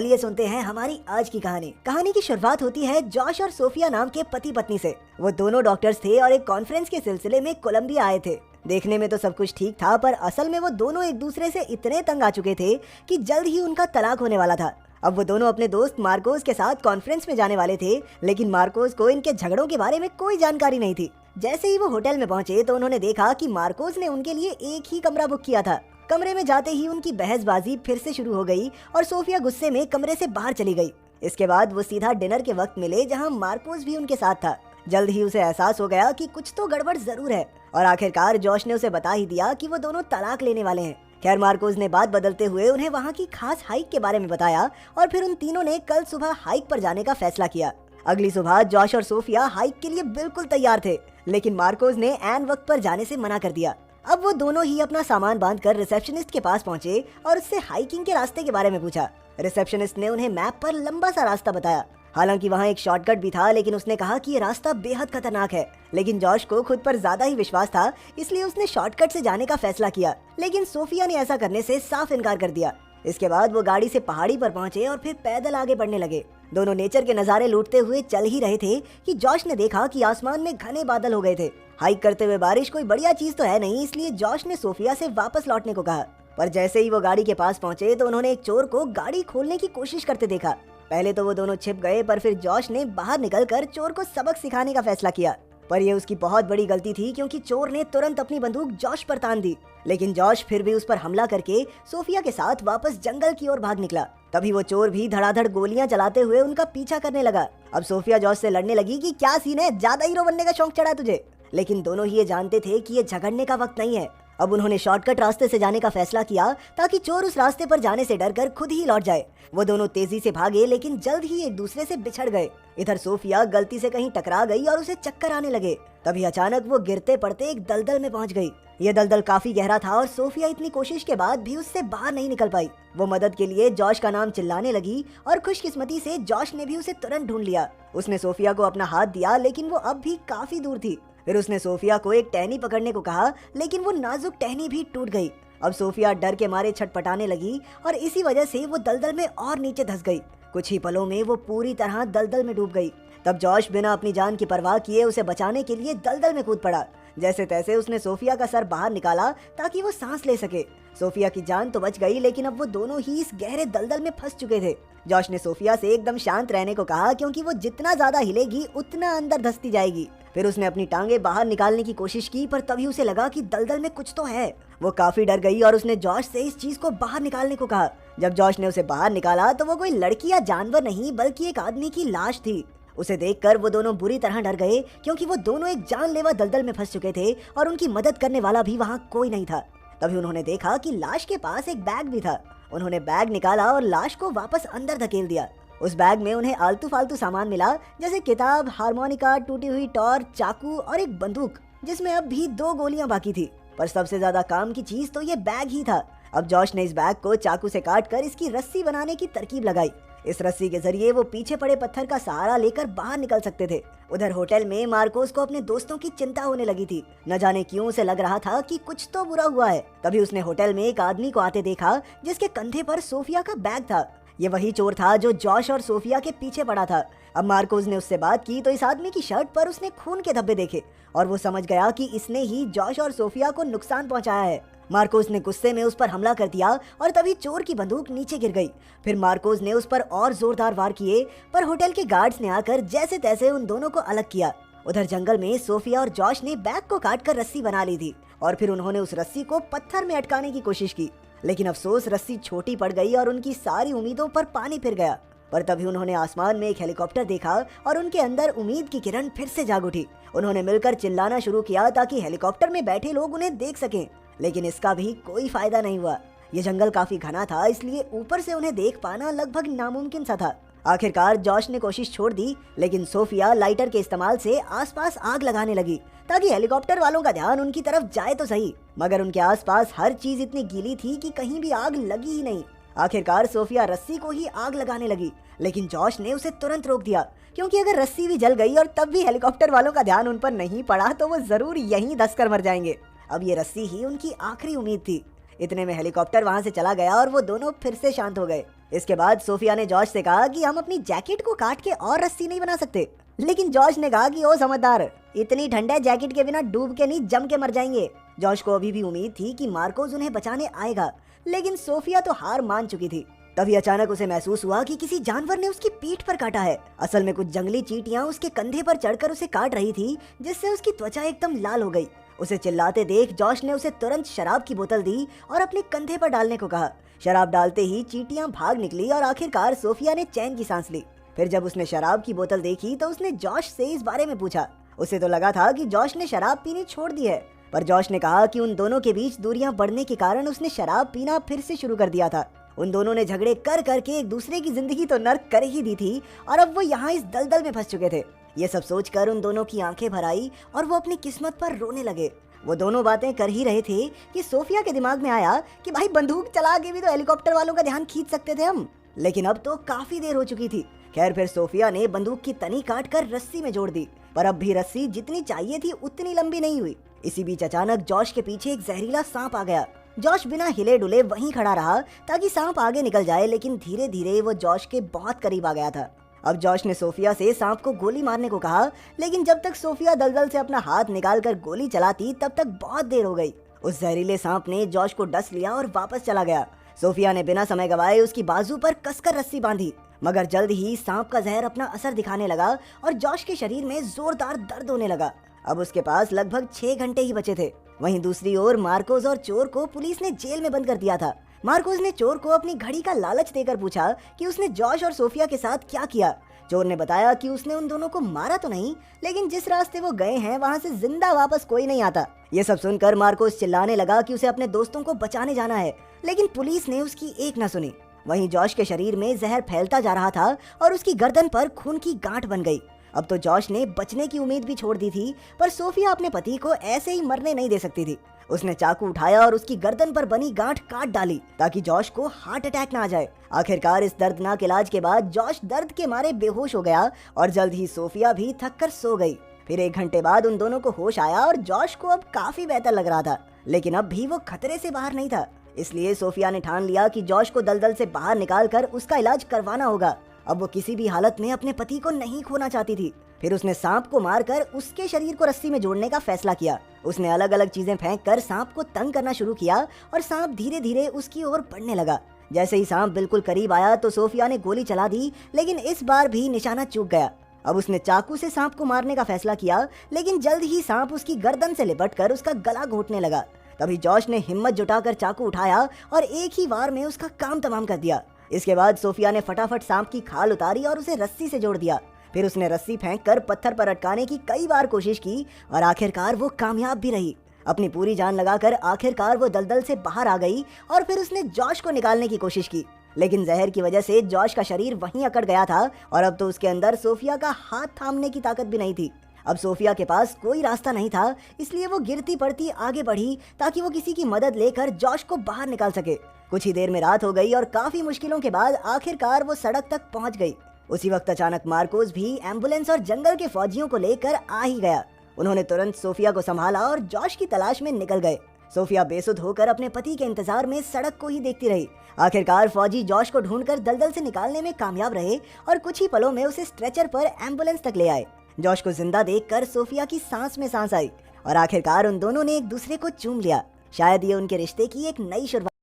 चलिए सुनते हैं हमारी आज की कहानी की शुरुआत होती है जॉश और सोफिया नाम के पति पत्नी से। वो दोनों डॉक्टर्स थे और एक कॉन्फ्रेंस के सिलसिले में कोलंबिया आए थे। देखने में तो सब कुछ ठीक था, पर असल में वो दोनों एक दूसरे से इतने तंग आ चुके थे कि जल्द ही उनका तलाक होने वाला था। अब वो दोनों अपने दोस्त मार्कोस के साथ कॉन्फ्रेंस में जाने वाले थे, लेकिन मार्कोस को इनके झगड़ों के बारे में कोई जानकारी नहीं थी। जैसे ही वो होटल में पहुंचे तो उन्होंने देखा कि मार्कोस ने उनके लिए एक ही कमरा बुक किया था। कमरे में जाते ही उनकी बहसबाजी फिर से शुरू हो गई और सोफिया गुस्से में कमरे से बाहर चली गई। इसके बाद वो सीधा डिनर के वक्त मिले, जहां मार्कोस भी उनके साथ था। जल्द ही उसे एहसास हो गया कि कुछ तो गड़बड़ जरूर है और आखिरकार जॉश ने उसे बता ही दिया कि वो दोनों तलाक लेने वाले हैं। खैर, मार्कोस ने बात बदलते हुए उन्हें वहाँ की खास हाइक के बारे में बताया और फिर उन तीनों ने कल सुबह हाइक पर जाने का फैसला किया। अगली सुबह जॉश और सोफिया हाइक के लिए बिल्कुल तैयार थे, लेकिन मार्कोस ने ऐन वक्त पर जाने से मना कर दिया। अब वो दोनों ही अपना सामान बांधकर रिसेप्शनिस्ट के पास पहुंचे और उससे हाइकिंग के रास्ते के बारे में पूछा। रिसेप्शनिस्ट ने उन्हें मैप पर लंबा सा रास्ता बताया। हालांकि वहाँ एक शॉर्टकट भी था, लेकिन उसने कहा कि ये रास्ता बेहद खतरनाक है। लेकिन जॉश को खुद पर ज्यादा ही विश्वास था, इसलिए उसने शॉर्टकट से जाने का फैसला किया, लेकिन सोफिया ने ऐसा करने से साफ इनकार कर दिया। इसके बाद वो गाड़ी से पहाड़ी पर पहुंचे और फिर पैदल आगे बढ़ने लगे। दोनों नेचर के नजारे लूटते हुए चल ही रहे थे कि जॉश ने देखा कि आसमान में घने बादल हो गए थे। हाइक करते हुए बारिश कोई बढ़िया चीज तो है नहीं, इसलिए जॉश ने सोफिया से वापस लौटने को कहा। पर जैसे ही वो गाड़ी के पास पहुंचे तो उन्होंने एक चोर को गाड़ी खोलने की कोशिश करते देखा। पहले तो वो दोनों छिप गए, पर फिर जॉश ने बाहर निकलकर चोर को सबक सिखाने का फैसला किया। पर ये उसकी बहुत बड़ी गलती थी, क्योंकि चोर ने तुरंत अपनी बंदूक जॉश पर तान दी। लेकिन जॉश फिर भी उस पर हमला करके सोफिया के साथ वापस जंगल की ओर भाग निकला। तभी वो चोर भी धड़ाधड़ गोलियां चलाते हुए उनका पीछा करने लगा। अब सोफिया जॉश से लड़ने लगी कि क्या सीन है, ज्यादा हीरो बनने का शौक चढ़ा तुझे। लेकिन दोनों ही ये जानते थे कि ये झगड़ने का वक्त नहीं है। अब उन्होंने शॉर्टकट रास्ते से जाने का फैसला किया, ताकि चोर उस रास्ते पर जाने से डरकर खुद ही लौट जाए। वो दोनों तेजी से भागे, लेकिन जल्द ही एक दूसरे से बिछड़ गए। इधर सोफिया गलती से कहीं टकरा गई और उसे चक्कर आने लगे। तभी अचानक वो गिरते पड़ते एक दलदल में पहुंच गई। ये दलदल काफी गहरा था और सोफिया इतनी कोशिश के बाद भी उससे बाहर नहीं निकल पाई। वो मदद के लिए जॉश का नाम चिल्लाने लगी और खुशकिस्मती से जॉश ने भी उसे तुरंत ढूंढ लिया। उसने सोफिया को अपना हाथ दिया, लेकिन वो अब भी काफी दूर थी। फिर उसने सोफिया को एक टहनी पकड़ने को कहा, लेकिन वो नाजुक टहनी भी टूट गई। अब सोफिया डर के मारे छटपटाने लगी और इसी वजह से वो दलदल में और नीचे धंस गई। कुछ ही पलों में वो पूरी तरह दलदल में डूब गई। तब जॉश बिना अपनी जान की परवाह किए उसे बचाने के लिए दलदल में कूद पड़ा। जैसे तैसे उसने सोफिया का सर बाहर निकाला ताकि वो सांस ले सके। सोफिया की जान तो बच गई, लेकिन अब वो दोनों ही इस गहरे दलदल में फंस चुके थे। जॉश ने सोफिया से एकदम शांत रहने को कहा, क्योंकि वो जितना ज्यादा हिलेगी उतना अंदर धंसती जाएगी। फिर उसने अपनी टांगे बाहर निकालने की कोशिश की, पर तभी उसे लगा कि दलदल में कुछ तो है। वो काफी डर गई और उसने जॉश से इस चीज को बाहर निकालने को कहा। जब जॉश ने उसे बाहर निकाला तो वो कोई लड़की या जानवर नहीं, बल्कि एक आदमी की लाश थी। उसे देखकर वो दोनों बुरी तरह डर गए, क्योंकि वो दोनों एक जानलेवा दलदल में फंस चुके थे और उनकी मदद करने वाला भी वहाँ कोई नहीं था। तभी उन्होंने देखा कि लाश के पास एक बैग भी था। उन्होंने बैग निकाला और लाश को वापस अंदर धकेल दिया। उस बैग में उन्हें आलतू फालतू सामान मिला, जैसे किताब, हारमोनिका, टूटी हुई टॉर्च, चाकू और एक बंदूक, जिसमें अब भी 2 गोलियां बाकी थी। पर सबसे ज्यादा काम की चीज तो ये बैग ही था। अब जॉश ने इस बैग को चाकू से काटकर इसकी रस्सी बनाने की तरकीब लगाई। इस रस्सी के जरिए वो पीछे पड़े पत्थर का सहारा लेकर बाहर निकल सकते थे। उधर होटल में मार्कोस को अपने दोस्तों की चिंता होने लगी थी। न जाने क्यों उसे लग रहा था कि कुछ तो बुरा हुआ है। तभी उसने होटल में एक आदमी को आते देखा, जिसके कंधे पर सोफिया का बैग था। ये वही चोर था जो जॉश और सोफिया के पीछे पड़ा था। अब मार्कोस ने उससे बात की तो इस आदमी की शर्ट पर उसने खून के धब्बे देखे और वो समझ गया कि इसने ही जॉश और सोफिया को नुकसान पहुंचाया है। मार्कोस ने गुस्से में उस पर हमला कर दिया और तभी चोर की बंदूक नीचे गिर गई। फिर मार्कोस ने उस पर और जोरदार वार किए, पर होटल के गार्ड्स ने आकर जैसे तैसे उन दोनों को अलग किया। उधर जंगल में सोफिया और जॉश ने बैग को काटकर रस्सी बना ली थी और फिर उन्होंने उस रस्सी को पत्थर में अटकाने की कोशिश की, लेकिन अफसोस रस्सी छोटी पड़ गई और उनकी सारी उम्मीदों पर पानी फिर गया। पर तभी उन्होंने आसमान में एक हेलीकॉप्टर देखा और उनके अंदर उम्मीद की किरण फिर से जाग उठी। उन्होंने मिलकर चिल्लाना शुरू किया ताकि हेलीकॉप्टर में बैठे लोग उन्हें देख सकें, लेकिन इसका भी कोई फायदा नहीं हुआ। ये जंगल काफी घना था, इसलिए ऊपर से उन्हें देख पाना लगभग नामुमकिन सा था। आखिरकार जॉश ने कोशिश छोड़ दी, लेकिन सोफिया लाइटर के इस्तेमाल से आसपास आग लगाने लगी ताकि हेलीकॉप्टर वालों का ध्यान उनकी तरफ जाए तो सही। मगर उनके आसपास हर चीज इतनी गीली थी कि कहीं भी आग लगी ही नहीं। आखिरकार सोफिया रस्सी को ही आग लगाने लगी, लेकिन जॉश ने उसे तुरंत रोक दिया, क्योंकि अगर रस्सी भी जल गई और तब भी हेलीकॉप्टर वालों का ध्यान उन पर नहीं पड़ा तो वो जरूर यहीं धंस कर मर जाएंगे। अब ये रस्सी ही उनकी आखिरी उम्मीद थी। इतने में हेलीकॉप्टर वहाँ से चला गया और वो दोनों फिर से शांत हो गए। इसके बाद सोफिया ने जॉश से कहा कि हम अपनी जैकेट को काट के और रस्सी नहीं बना सकते, लेकिन जॉश ने कहा कि ओ समझदार, इतनी ठंड है, जैकेट के बिना डूब के नहीं जम के मर जाएंगे। जॉश को अभी भी उम्मीद थी कि मार्कोस उन्हें बचाने आएगा, लेकिन सोफिया तो हार मान चुकी थी। तभी अचानक उसे महसूस हुआ कि किसी जानवर ने उसकी पीठ पर काटा है। असल में कुछ जंगली चींटियां उसके कंधे पर चढ़कर उसे काट रही थी, जिससे उसकी त्वचा एकदम लाल हो गई। उसे चिल्लाते देख जॉश ने उसे तुरंत शराब की बोतल दी और अपने कंधे पर डालने को कहा। शराब डालते ही चींटियां भाग निकली और आखिरकार सोफिया ने चैन की सांस ली। फिर जब उसने शराब की बोतल देखी तो उसने जॉश से इस बारे में पूछा। उसे तो लगा था कि जॉश ने शराब पीनी छोड़ दी है, पर जॉश ने कहा कि उन दोनों के बीच दूरियां बढ़ने के कारण उसने शराब पीना फिर से शुरू कर दिया था। उन दोनों ने झगड़े कर करके एक दूसरे की जिंदगी तो नर्क कर ही दी थी और अब वो यहाँ इस दलदल में फंस चुके थे। ये सब सोचकर उन दोनों की आंखें भर आई और वो अपनी किस्मत पर रोने लगे। वो दोनों बातें कर ही रहे थे कि सोफिया के दिमाग में आया कि भाई बंदूक चला के भी तो हेलीकॉप्टर वालों का ध्यान खींच सकते थे हम, लेकिन अब तो काफी देर हो चुकी थी। खैर फिर सोफिया ने बंदूक की तनी काट कर रस्सी में जोड़ दी, पर अब भी रस्सी जितनी चाहिए थी उतनी लंबी नहीं हुई। इसी बीच अचानक जॉश के पीछे एक जहरीला सांप आ गया। जॉश बिना हिले डुले वहीं खड़ा रहा ताकि सांप आगे निकल जाए, लेकिन धीरे धीरे वो जॉश के बहुत करीब आ गया था। अब जॉश ने सोफिया से सांप को गोली मारने को कहा, लेकिन जब तक सोफिया दलदल से अपना हाथ निकालकर गोली चलाती तब तक बहुत देर हो गई। उस जहरीले सांप ने जॉश को डस लिया और वापस चला गया। सोफिया ने बिना समय गवाए उसकी बाजू पर कसकर रस्सी बांधी, मगर जल्द ही सांप का जहर अपना असर दिखाने लगा और जॉश के शरीर में जोरदार दर्द होने लगा। अब उसके पास लगभग 6 घंटे ही बचे थे। वहीं दूसरी ओर मार्कोस और चोर को पुलिस ने जेल में बंद कर दिया था। मार्कोस ने चोर को अपनी घड़ी का लालच देकर पूछा कि उसने जॉश और सोफिया के साथ क्या किया। चोर ने बताया कि उसने उन दोनों को मारा तो नहीं, लेकिन जिस रास्ते वो गए हैं वहाँ से जिंदा वापस कोई नहीं आता। ये सब सुनकर मार्कोस चिल्लाने लगा कि उसे अपने दोस्तों को बचाने जाना है, लेकिन पुलिस ने उसकी एक न सुनी। वहीं जॉश के शरीर में जहर फैलता जा रहा था और उसकी गर्दन पर खून की गांठ बन गई। अब तो जॉश ने बचने की उम्मीद भी छोड़ दी थी, पर सोफिया अपने पति को ऐसे ही मरने नहीं दे सकती थी। उसने चाकू उठाया और उसकी गर्दन पर बनी गांठ काट डाली ताकि जॉश को हार्ट अटैक ना आ जाए। आखिरकार इस दर्दनाक इलाज के बाद जॉश दर्द के मारे बेहोश हो गया और जल्द ही सोफिया भी थक कर सो गई। फिर 1 घंटे बाद उन दोनों को होश आया और जॉश को अब काफी बेहतर लग रहा था, लेकिन अब भी वो खतरे से बाहर नहीं था। इसलिए सोफिया ने ठान लिया कि जॉश को दलदल से बाहर निकाल कर उसका इलाज करवाना होगा। अब वो किसी भी हालत में अपने पति को नहीं खोना चाहती थी। फिर उसने सांप को मारकर उसके शरीर को रस्सी में जोड़ने का फैसला किया। उसने अलग अलग चीजें फेंककर सांप को तंग करना शुरू किया और सांप धीरे धीरे उसकी ओर बढ़ने लगा। जैसे ही सांप बिल्कुल करीब आया तो सोफिया ने गोली चला दी, लेकिन इस बार भी निशाना चूक गया। अब उसने चाकू से सांप को मारने का फैसला किया, लेकिन जल्द ही सांप उसकी गर्दन से लिपटकर उसका गला घोंटने लगा। तभी जॉश ने हिम्मत जुटाकर चाकू उठाया और एक ही वार में उसका काम तमाम कर दिया। इसके बाद सोफिया ने फटाफट सांप की खाल उतारी और उसे रस्सी से जोड़ दिया। फिर उसने रस्सी फेंककर पत्थर पर अटकाने की कई बार कोशिश की और आखिरकार वो कामयाब भी रही। अपनी पूरी जान लगाकर आखिरकार वो दलदल से बाहर आ गई और फिर उसने जॉश को निकालने की कोशिश की, लेकिन जहर की वजह से जॉश का शरीर वहीं अकड़ गया था और अब तो उसके अंदर सोफिया का हाथ थामने की ताकत भी नहीं थी। अब सोफिया के पास कोई रास्ता नहीं था, इसलिए वो गिरती पड़ती आगे बढ़ी ताकि वो किसी की मदद लेकर जॉश को बाहर निकाल सके। कुछ ही देर में रात हो गई और काफी मुश्किलों के बाद आखिरकार वो सड़क तक पहुंच गई। उसी वक्त अचानक मार्कोस भी एम्बुलेंस और जंगल के फौजियों को लेकर आ ही गया। उन्होंने तुरंत सोफिया को संभाला और जॉश की तलाश में निकल गए। सोफिया बेसुध होकर अपने पति के इंतजार में सड़क को ही देखती रही। आखिरकार फौजी जॉश को ढूंढकर दलदल से निकालने में कामयाब रहे और कुछ ही पलों में उसे स्ट्रेचर पर एम्बुलेंस तक ले आए। जॉश को जिंदा देखकर सोफिया की सांस में सांस आई और आखिरकार उन दोनों ने एक दूसरे को चूम लिया। शायद ये उनके रिश्ते की एक नई शुरुआत